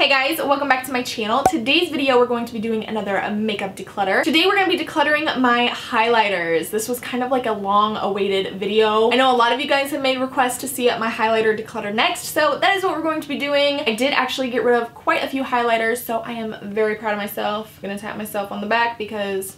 Hey guys, welcome back to my channel. Today's video we're going to be doing another makeup declutter. Today we're going to be decluttering my highlighters. This was kind of like a long awaited video. I know a lot of you guys have made requests to see my highlighter declutter next, so that is what we're going to be doing. I did actually get rid of quite a few highlighters, so I am very proud of myself. I'm gonna tap myself on the back because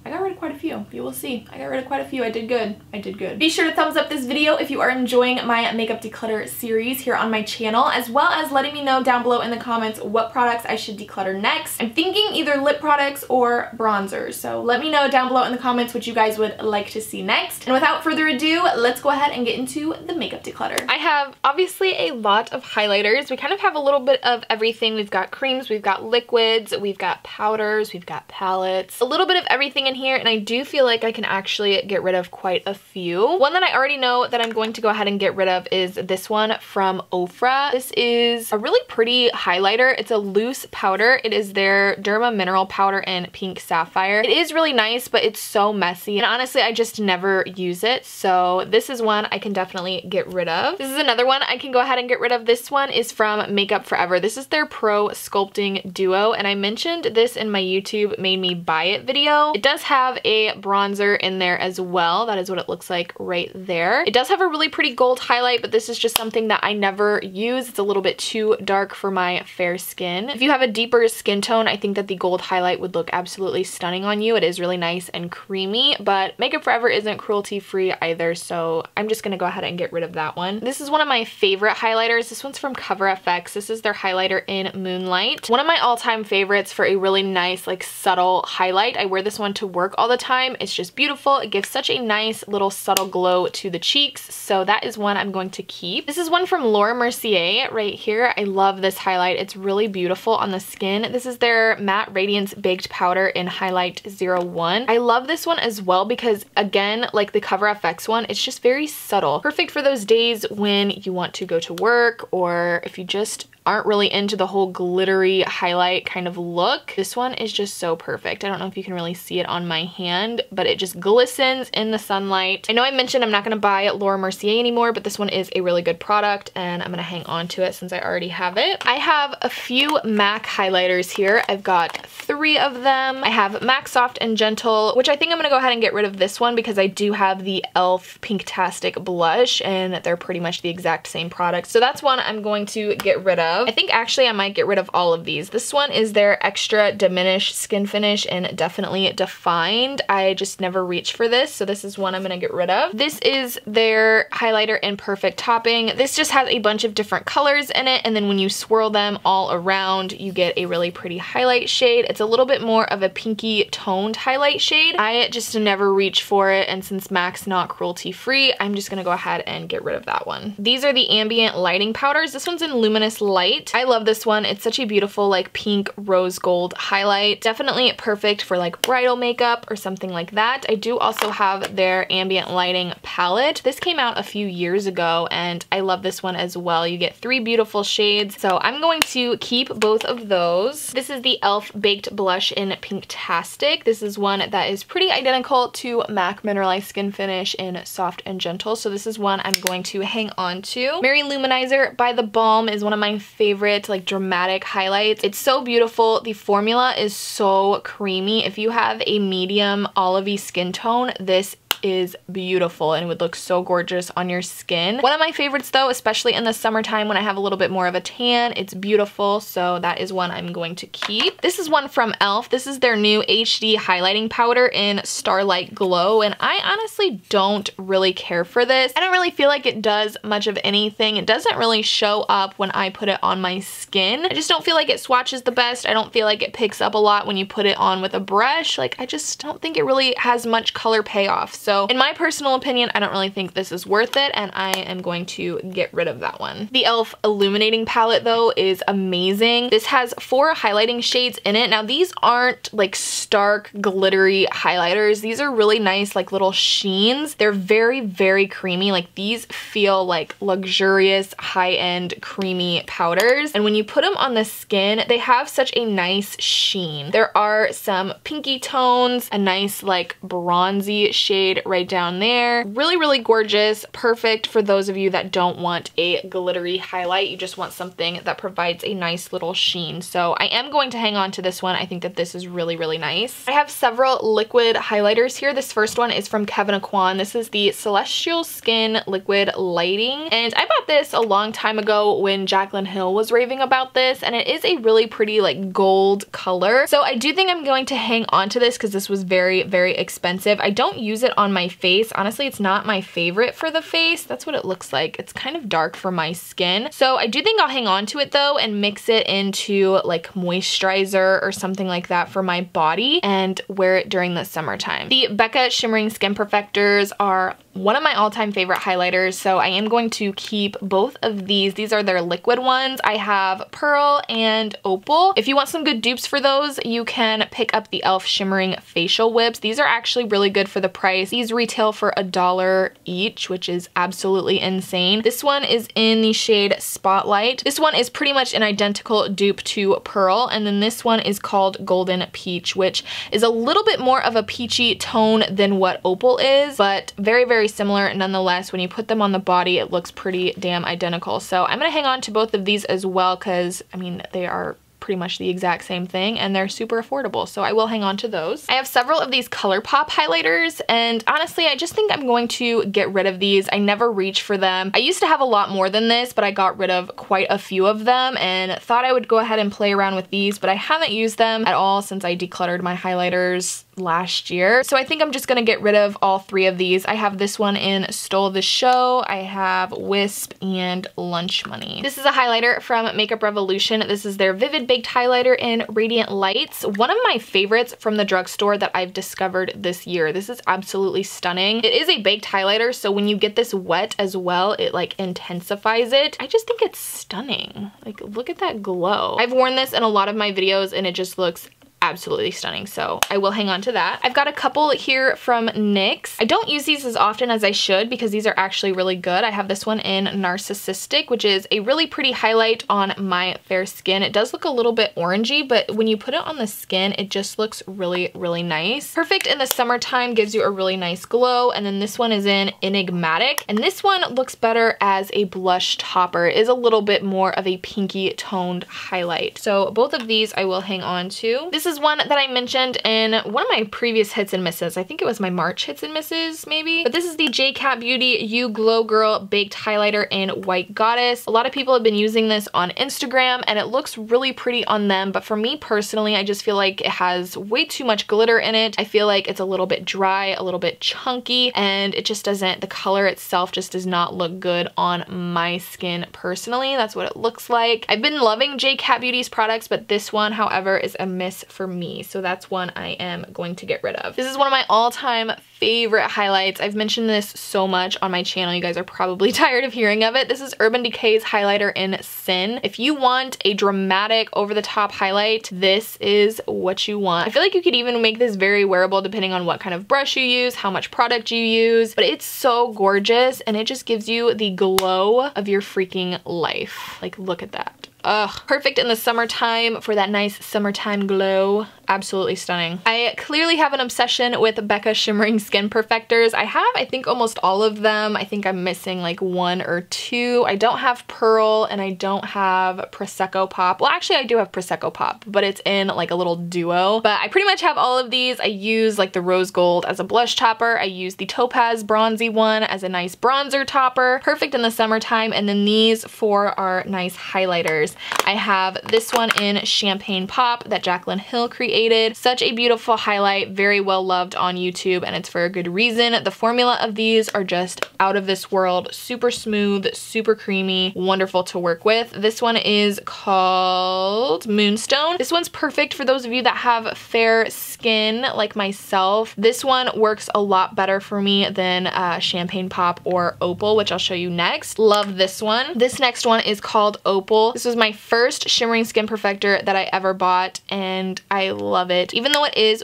I got rid of quite a few. You will see. I got rid of quite a few. I did good. I did good. Be sure to thumbs up this video if you are enjoying my makeup declutter series here on my channel, as well as letting me know down below in the comments what products I should declutter next. I'm thinking either lip products or bronzers, so let me know down below in the comments what you guys would like to see next. And without further ado, let's go ahead and get into the makeup declutter. I have obviously a lot of highlighters. We kind of have a little bit of everything. We've got creams, we've got liquids, we've got powders, we've got palettes, a little bit of everything in here, and I do feel like I can actually get rid of quite a few. One that I already know that I'm going to go ahead and get rid of is this one from Ofra. This is a really pretty highlighter. It's a loose powder. It is their Derma Mineral Powder in Pink Sapphire. It is really nice, but it's so messy, and honestly I just never use it, so this is one I can definitely get rid of. This is another one I can go ahead and get rid of. This one is from Makeup Forever. This is their Pro Sculpting Duo, and I mentioned this in my YouTube Made Me Buy It video. It does have a bronzer in there as well. That is what it looks like right there. It does have a really pretty gold highlight, but this is just something that I never use. It's a little bit too dark for my fair skin. If you have a deeper skin tone, I think that the gold highlight would look absolutely stunning on you. It is really nice and creamy, but Makeup Forever isn't cruelty-free either, so I'm just gonna go ahead and get rid of that one. This is one of my favorite highlighters. This one's from Cover FX. This is their highlighter in Moonlight. One of my all-time favorites for a really nice, like, subtle highlight. I wear this one to work all the time. It's just beautiful. It gives such a nice little subtle glow to the cheeks, so that is one I'm going to keep. This is one from Laura Mercier right here. I love this highlight. It's really beautiful on the skin. This is their Matte Radiance Baked Powder in Highlight 01. I love this one as well because, again, like the Cover FX one, it's just very subtle. Perfect for those days when you want to go to work, or if you just aren't really into the whole glittery highlight kind of look. This one is just so perfect. I don't know if you can really see it on my hand, but it just glistens in the sunlight. I know I mentioned I'm not gonna buy Laura Mercier anymore, but this one is a really good product and I'm gonna hang on to it since I already have it. I have a few MAC highlighters here. I've got 3 of them. I have MAC Soft and Gentle, which I think I'm gonna go ahead and get rid of this one because I do have the e.l.f. Pinktastic blush and they're pretty much the exact same product. So that's one I'm going to get rid of. I think actually I might get rid of all of these. This one is their Extra Diminished Skin Finish in Definitely Defined. I just never reach for this, so this is one I'm gonna get rid of. This is their highlighter in Perfect Topping. This just has a bunch of different colors in it, and then when you swirl them all around, you get a really pretty highlight shade. It's a little bit more of a pinky toned highlight shade. I just never reach for it, and since MAC's not cruelty-free, I'm just gonna go ahead and get rid of that one. These are the Ambient Lighting Powders. This one's in Luminous Light. I love this one. It's such a beautiful like pink rose gold highlight. Definitely perfect for like bridal makeup or something like that. I do also have their Ambient Lighting palette. This came out a few years ago and I love this one as well. You get 3 beautiful shades, so I'm going to keep both of those. This is the e.l.f. Baked Blush in Pinktastic. This is one that is pretty identical to MAC Mineralized Skin Finish in Soft and Gentle, so this is one I'm going to hang on to. Mary Luminizer by The Balm is one of my favorite like dramatic highlights. It's so beautiful. The formula is so creamy. If you have a medium olivey skin tone, this is beautiful and it would look so gorgeous on your skin. One of my favorites though, especially in the summertime when I have a little bit more of a tan, it's beautiful, so that is one I'm going to keep. This is one from e.l.f. This is their new HD highlighting powder in Starlight Glow, and I honestly don't really care for this. I don't really feel like it does much of anything. It doesn't really show up when I put it on my skin. I just don't feel like it swatches the best. I don't feel like it picks up a lot when you put it on with a brush. Like, I just don't think it really has much color payoff. So in my personal opinion, I don't really think this is worth it, and I am going to get rid of that one. The e.l.f. Illuminating Palette though is amazing. This has 4 highlighting shades in it. Now these aren't like stark glittery highlighters. These are really nice like little sheens. They're very, very creamy. Like these feel like luxurious high-end creamy powders, and when you put them on the skin, they have such a nice sheen. There are some pinky tones, a nice like bronzy shade right down there. Really, really gorgeous. Perfect for those of you that don't want a glittery highlight. You just want something that provides a nice little sheen. So I am going to hang on to this one. I think that this is really, really nice. I have several liquid highlighters here. This first one is from Kevyn Aucoin. This is the Celestial Skin Liquid Lighting. And I bought this a long time ago when Jaclyn Hill was raving about this. And it is a really pretty like gold color. So I do think I'm going to hang on to this because this was very, very expensive. I don't use it on my face. Honestly, it's not my favorite for the face. That's what it looks like. It's kind of dark for my skin. So I do think I'll hang on to it though and mix it into like moisturizer or something like that for my body and wear it during the summertime. The Becca Shimmering Skin Perfectors are one of my all-time favorite highlighters, so I am going to keep both of these. These are their liquid ones. I have Pearl and Opal. If you want some good dupes for those, you can pick up the e.l.f. Shimmering Facial Whips. These are actually really good for the price. These retail for $1 each, which is absolutely insane. This one is in the shade Spotlight. This one is pretty much an identical dupe to Pearl, and then this one is called Golden Peach, which is a little bit more of a peachy tone than what Opal is, but very, very similar nonetheless. When you put them on the body, it looks pretty damn identical. So I'm gonna hang on to both of these as well because, I mean, they are pretty much the exact same thing and they're super affordable, so I will hang on to those. I have several of these ColourPop highlighters and honestly I just think I'm going to get rid of these. I never reach for them. I used to have a lot more than this, but I got rid of quite a few of them and thought I would go ahead and play around with these, but I haven't used them at all since I decluttered my highlighters last year. So I think I'm just gonna get rid of all three of these. I have this one in Stole the Show, I have Wisp, and Lunch Money. This is a highlighter from Makeup Revolution. This is their Vivid Baked Highlighter in Radiant Lights. One of my favorites from the drugstore that I've discovered this year. This is absolutely stunning. It is a baked highlighter, so when you get this wet as well, it like intensifies it. I just think it's stunning. Like, look at that glow. I've worn this in a lot of my videos and it just looks absolutely stunning, so I will hang on to that. I've got a couple here from NYX. I don't use these as often as I should because these are actually really good. I have this one in Narcissistic, which is a really pretty highlight on my fair skin. It does look a little bit orangey, but when you put it on the skin, it just looks really, really nice. Perfect in the summertime, gives you a really nice glow, and then this one is in Enigmatic, and this one looks better as a blush topper. It is a little bit more of a pinky toned highlight. So both of these I will hang on to. This is one that I mentioned in one of my previous hits and misses. I think it was my March hits and misses maybe. But this is the JCat Beauty You Glow Girl Baked Highlighter in White Goddess. A lot of people have been using this on Instagram and it looks really pretty on them, but for me personally, I just feel like it has way too much glitter in it. I feel like it's a little bit dry, a little bit chunky, and it just doesn't, the color itself just does not look good on my skin personally. That's what it looks like. I've been loving JCat Beauty's products, but this one, however, is a miss for me, so that's one I am going to get rid of. This is one of my all-time favorite highlights. I've mentioned this so much on my channel. You guys are probably tired of hearing of it. This is Urban Decay's highlighter in Sin. If you want a dramatic over-the-top highlight, this is what you want. I feel like you could even make this very wearable depending on what kind of brush you use, how much product you use, but it's so gorgeous and it just gives you the glow of your freaking life. Like, look at that. Ugh, perfect in the summertime for that nice summertime glow. Absolutely stunning. I clearly have an obsession with Becca Shimmering Skin Perfectors. I have, I think, almost all of them. I think I'm missing like one or two. I don't have Pearl and I don't have Prosecco Pop. Well, actually I do have Prosecco Pop, but it's in like a little duo. But I pretty much have all of these. I use like the Rose Gold as a blush topper. I use the Topaz Bronzy one as a nice bronzer topper. Perfect in the summertime. And then these four are nice highlighters. I have this one in Champagne Pop that Jaclyn Hill created. Such a beautiful highlight, very well loved on YouTube, and it's for a good reason. The formula of these are just out of this world, super smooth, super creamy, wonderful to work with. This one is called Moonstone. This one's perfect for those of you that have fair skin like myself. This one works a lot better for me than Champagne Pop or Opal, which I'll show you next. Love this one. This next one is called Opal. This was my first shimmering skin perfector that I ever bought, and I love it. Even though it is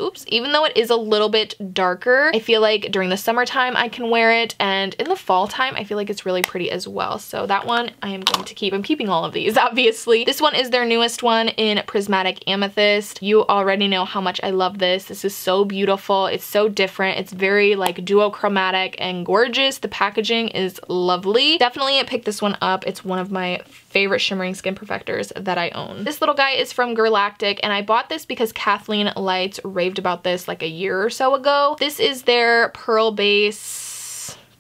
a little bit darker, I feel like during the summertime I can wear it, and in the fall time I feel like it's really pretty as well. So that one I am going to keep. I'm keeping all of these, obviously. This one is their newest one in Prismatic Amethyst. You already know how much I love this. This is so beautiful. It's so different. It's very like duochromatic and gorgeous. The packaging is lovely. Definitely pick this one up. It's one of my favorite shimmering skin perfectors that I own. This little guy is from Girlactic, and I bought this because Kathleen Lights raved about this like a year or so ago. This is their Pearl Base.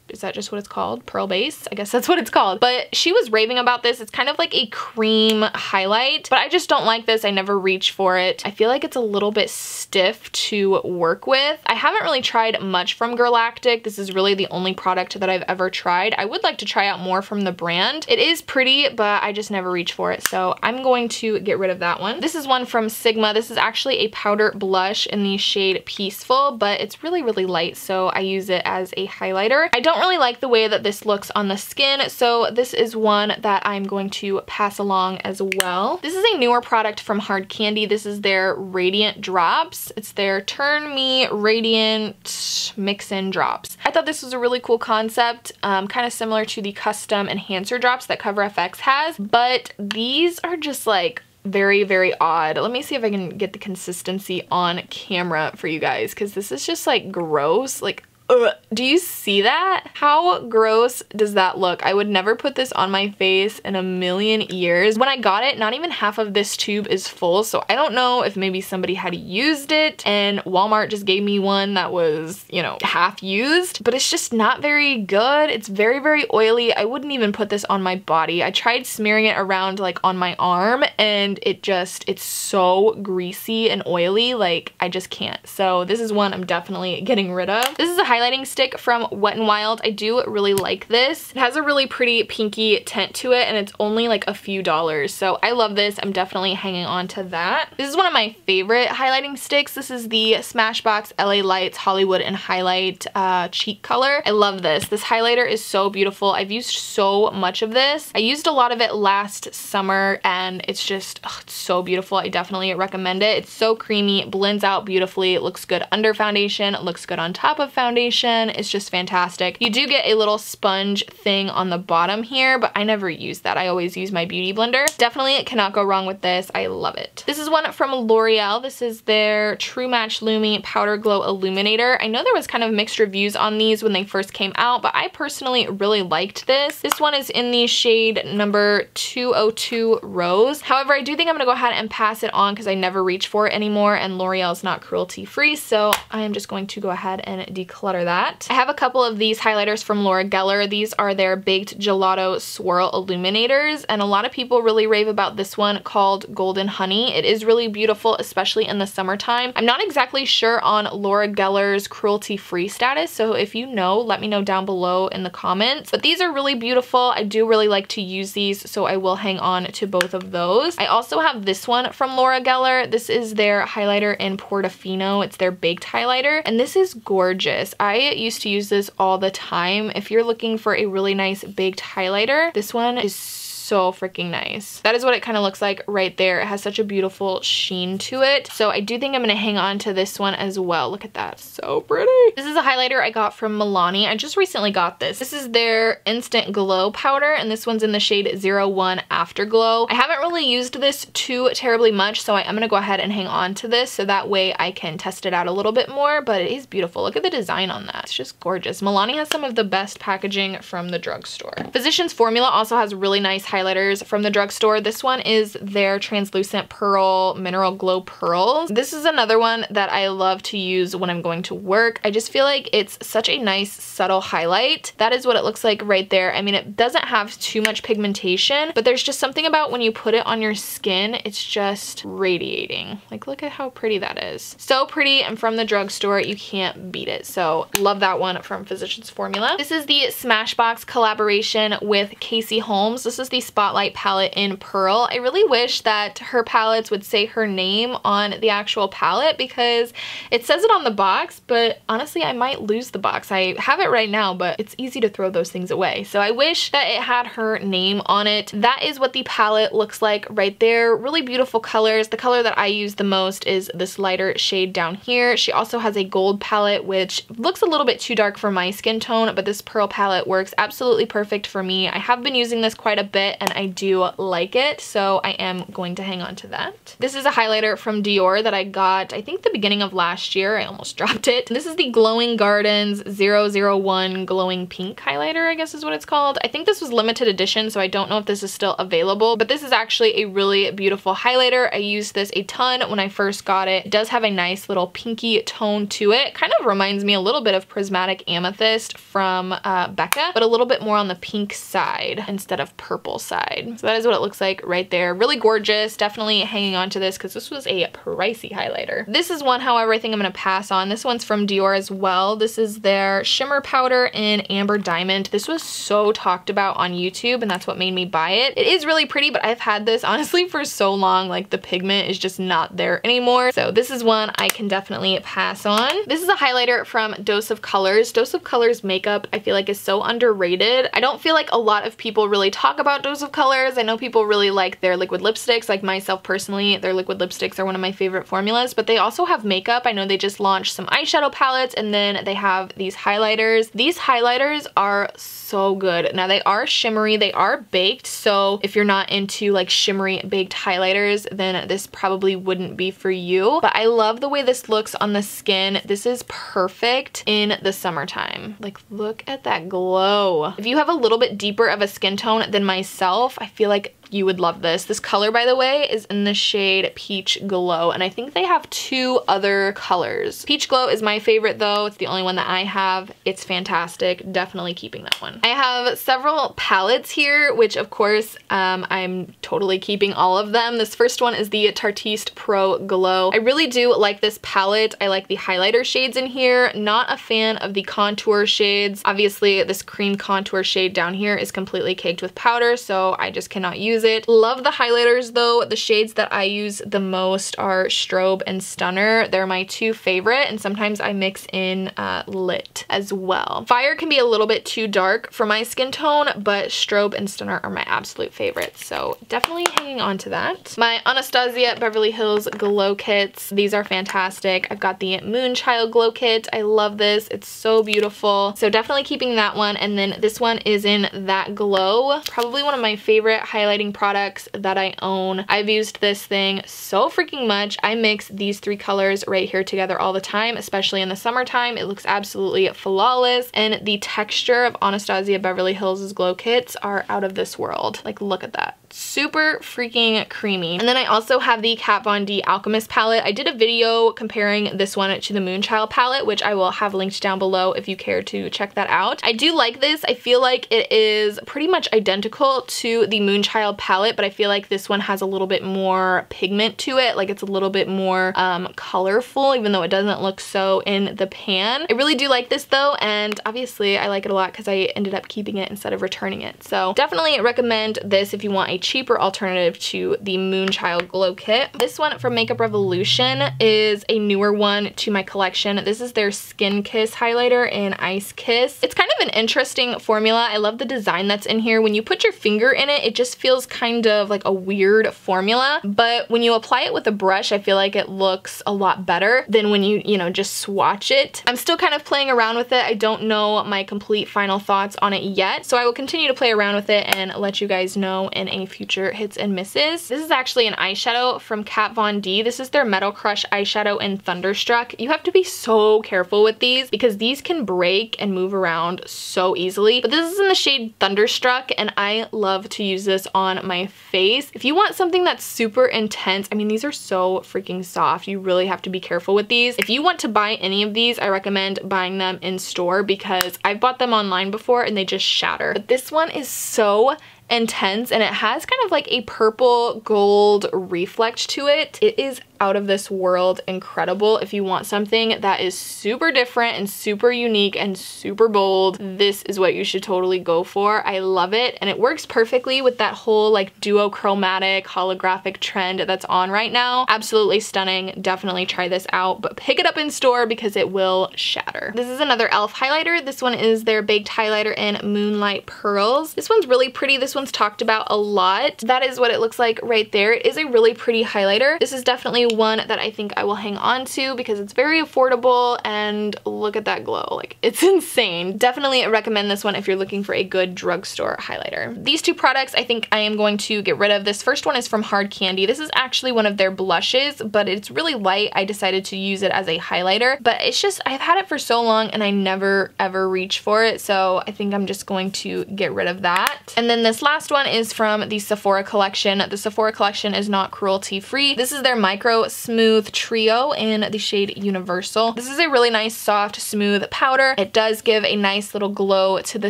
Is that just what it's called? Pearl Base? I guess that's what it's called. But she was raving about this. It's kind of like a cream highlight, but I just don't like this. I never reach for it. I feel like it's a little bit stiff to work with. I haven't really tried much from Girlactic. This is really the only product that I've ever tried. I would like to try out more from the brand. It is pretty, but I just never reach for it. So I'm going to get rid of that one. This is one from Sigma. This is actually a powder blush in the shade Peaceful, but it's really, really light. So I use it as a highlighter. I don't really like the way that this looks on the skin, so this is one that I'm going to pass along as well. This is a newer product from Hard Candy. This is their Radiant Drops. It's their Turn Me Radiant Mix-In Drops. I thought this was a really cool concept, kind of similar to the custom enhancer drops that CoverFX has, but these are just like very, very odd. Let me see if I can get the consistency on camera for you guys, because this is just like gross. Like, ugh. Do you see that? How gross does that look? I would never put this on my face in a million years. When I got it, not even half of this tube is full, so I don't know if maybe somebody had used it and Walmart just gave me one that was, you know, half used, but it's just not very good. It's very, very oily. I wouldn't even put this on my body. I tried smearing it around like on my arm, and it's so greasy and oily, like I just can't. So this is one I'm definitely getting rid of. This is a highlighting stick from Wet n Wild. I do really like this. It has a really pretty pinky tint to it, and it's only like a few dollars. So I love this. I'm definitely hanging on to that. This is one of my favorite highlighting sticks. This is the Smashbox LA Lights Hollywood and Highlight cheek color. I love this. This highlighter is so beautiful. I've used so much of this. I used a lot of it last summer, and it's just, it's so beautiful. I definitely recommend it. It's so creamy, blends out beautifully. It looks good under foundation. It looks good on top of foundation. It's just fantastic. You do get a little sponge thing on the bottom here, but I never use that. I always use my beauty blender. Definitely cannot go wrong with this. I love it. This is one from L'Oreal. This is their True Match Lumi Powder Glow Illuminator. I know there was kind of mixed reviews on these when they first came out, but I personally really liked this. This one is in the shade number 202 Rose. However, I do think I'm gonna go ahead and pass it on because I never reach for it anymore, and L'Oreal is not cruelty free, so I am just going to go ahead and declutter that. I have a couple of these highlighters from Laura Geller. These are their Baked Gelato Swirl Illuminators, and a lot of people really rave about this one called Golden Honey. It is really beautiful, especially in the summertime. I'm not exactly sure on Laura Geller's cruelty-free status, so if you know, let me know down below in the comments. But these are really beautiful. I do really like to use these, so I will hang on to both of those. I also have this one from Laura Geller. This is their highlighter in Portofino. It's their baked highlighter, and this is gorgeous. I used to use this all the time. If you're looking for a really nice baked highlighter, this one is so freaking nice. That is what it kind of looks like right there. It has such a beautiful sheen to it. So I do think I'm going to hang on to this one as well. Look at that. So pretty. This is a highlighter I got from Milani. I just recently got this. This is their Instant Glow powder, and this one's in the shade 01 Afterglow. I haven't really used this too terribly much, so I'm going to go ahead and hang on to this so that way I can test it out a little bit more, but it is beautiful. Look at the design on that. It's just gorgeous. Milani has some of the best packaging from the drugstore. Physicians Formula also has really nice highlighters from the drugstore. This one is their Translucent Pearl Mineral Glow Pearls. This is another one that I love to use when I'm going to work. I just feel like it's such a nice subtle highlight. That is what it looks like right there. I mean, it doesn't have too much pigmentation, but there's just something about when you put it on your skin, it's just radiating. Like, look at how pretty that is. So pretty, and from the drugstore, you can't beat it. So love that one from Physicians Formula. This is the Smashbox collaboration with Casey Holmes. This is the Spotlight palette in Pearl. I really wish that her palettes would say her name on the actual palette because it says it on the box, but honestly I might lose the box. I have it right now, but it's easy to throw those things away. So I wish that it had her name on it. That is what the palette looks like right there. Really beautiful colors. The color that I use the most is this lighter shade down here. She also has a gold palette, which looks a little bit too dark for my skin tone, but this Pearl palette works absolutely perfect for me. I have been using this quite a bit and I do like it, so I am going to hang on to that. This is a highlighter from Dior that I got, I think the beginning of last year. I almost dropped it. This is the Glowing Gardens 001 Glowing Pink highlighter, I guess is what it's called. I think this was limited edition, so I don't know if this is still available, but this is actually a really beautiful highlighter. I used this a ton when I first got it. It does have a nice little pinky tone to it. Kind of reminds me a little bit of Prismatic Amethyst from Becca, but a little bit more on the pink side instead of purple side. So that is what it looks like right there. Really gorgeous. Definitely hanging on to this because this was a pricey highlighter. This is one, however, I think I'm going to pass on. This one's from Dior as well. This is their shimmer powder in Amber Diamond. This was so talked about on YouTube and that's what made me buy it. It is really pretty, but I've had this honestly for so long, like the pigment is just not there anymore. So this is one I can definitely pass on. This is a highlighter from Dose of Colors. Dose of Colors makeup I feel like is so underrated. I don't feel like a lot of people really talk about Dose of Colors. I know people really like their liquid lipsticks, like myself personally, their liquid lipsticks are one of my favorite formulas, but they also have makeup. I know they just launched some eyeshadow palettes and then they have these highlighters. These highlighters are so good. Now they are shimmery, they are baked, so if you're not into like shimmery baked highlighters, then this probably wouldn't be for you. But I love the way this looks on the skin. This is perfect in the summertime. Like look at that glow. If you have a little bit deeper of a skin tone than myself, I feel like you would love this. This color, by the way, is in the shade Peach Glow, and I think they have two other colors. Peach Glow is my favorite though. It's the only one that I have. It's fantastic. Definitely keeping that one. I have several palettes here, which of course, I'm totally keeping all of them. This first one is the Tartiste Pro Glow. I really do like this palette. I like the highlighter shades in here. Not a fan of the contour shades. Obviously, this cream contour shade down here is completely caked with powder, so I just cannot use it. Love the highlighters though. The shades that I use the most are Strobe and Stunner. They're my two favorite, and sometimes I mix in Lit as well. Fire can be a little bit too dark for my skin tone, but Strobe and Stunner are my absolute favorites, so definitely hanging on to that. My Anastasia Beverly Hills Glow Kits. These are fantastic. I've got the Moonchild Glow Kit. I love this. It's so beautiful. So definitely keeping that one, and then this one is in That Glow. Probably one of my favorite highlighting products that I own. I've used this thing so freaking much. I mix these three colors right here together all the time, especially in the summertime. It looks absolutely flawless, and the texture of Anastasia Beverly Hills Glow Kits are out of this world. Like, look at that. Super freaking creamy. And then I also have the Kat Von D Alchemist palette. I did a video comparing this one to the Moonchild palette, which I will have linked down below if you care to check that out. I do like this. I feel like it is pretty much identical to the Moonchild palette, but I feel like this one has a little bit more pigment to it. Like it's a little bit more colorful, even though it doesn't look so in the pan. I really do like this though, and obviously I like it a lot because I ended up keeping it instead of returning it. So definitely recommend this if you want a cheaper alternative to the Moonchild Glow Kit. This one from Makeup Revolution is a newer one to my collection. This is their Skin Kiss highlighter in Ice Kiss. It's kind of an interesting formula. I love the design that's in here. When you put your finger in it, it just feels kind of like a weird formula, but when you apply it with a brush, I feel like it looks a lot better than when you know, just swatch it. I'm still kind of playing around with it. I don't know my complete final thoughts on it yet, so I will continue to play around with it and let you guys know in a future hits and misses. This is actually an eyeshadow from Kat Von D. This is their Metal Crush eyeshadow in Thunderstruck. You have to be so careful with these because these can break and move around so easily, but this is in the shade Thunderstruck, and I love to use this on my face. If you want something that's super intense, I mean, these are so freaking soft. You really have to be careful with these. If you want to buy any of these, I recommend buying them in store because I've bought them online before and they just shatter. But this one is so intense, and it has kind of like a purple gold reflect to it. It is out of this world incredible. If you want something that is super different and super unique and super bold, this is what you should totally go for. I love it, and it works perfectly with that whole like duochromatic holographic trend that's on right now. Absolutely stunning. Definitely try this out, but pick it up in store because it will shatter. This is another e.l.f. highlighter. This one is their baked highlighter in Moonlight Pearls. This one's really pretty. This one's talked about a lot. That is what it looks like right there. It is a really pretty highlighter. This is definitely one that I think I will hang on to because it's very affordable, and look at that glow. Like, it's insane. Definitely recommend this one if you're looking for a good drugstore highlighter. These two products I think I am going to get rid of. This first one is from Hard Candy. This is actually one of their blushes, but it's really light. I decided to use it as a highlighter, but it's just, I've had it for so long and I never ever reach for it, so I think I'm just going to get rid of that. And then this last one is from the Sephora collection. The Sephora collection is not cruelty free. This is their Micro Smooth Trio in the shade Universal. This is a really nice, soft, smooth powder. It does give a nice little glow to the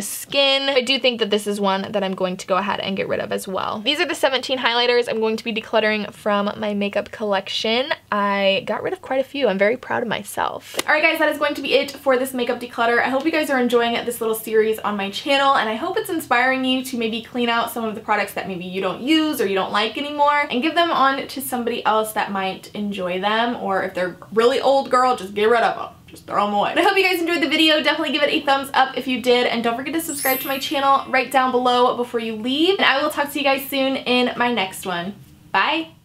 skin. I do think that this is one that I'm going to go ahead and get rid of as well. These are the 17 highlighters I'm going to be decluttering from my makeup collection. I got rid of quite a few. I'm very proud of myself. Alright guys, that is going to be it for this makeup declutter. I hope you guys are enjoying this little series on my channel, and I hope it's inspiring you to maybe clean out some of the products that maybe you don't use or you don't like anymore and give them on to somebody else that might enjoy them, or if they're really old, girl, just get rid of them. Just throw them away. But I hope you guys enjoyed the video. Definitely give it a thumbs up if you did, and don't forget to subscribe to my channel right down below before you leave, and I will talk to you guys soon in my next one. Bye!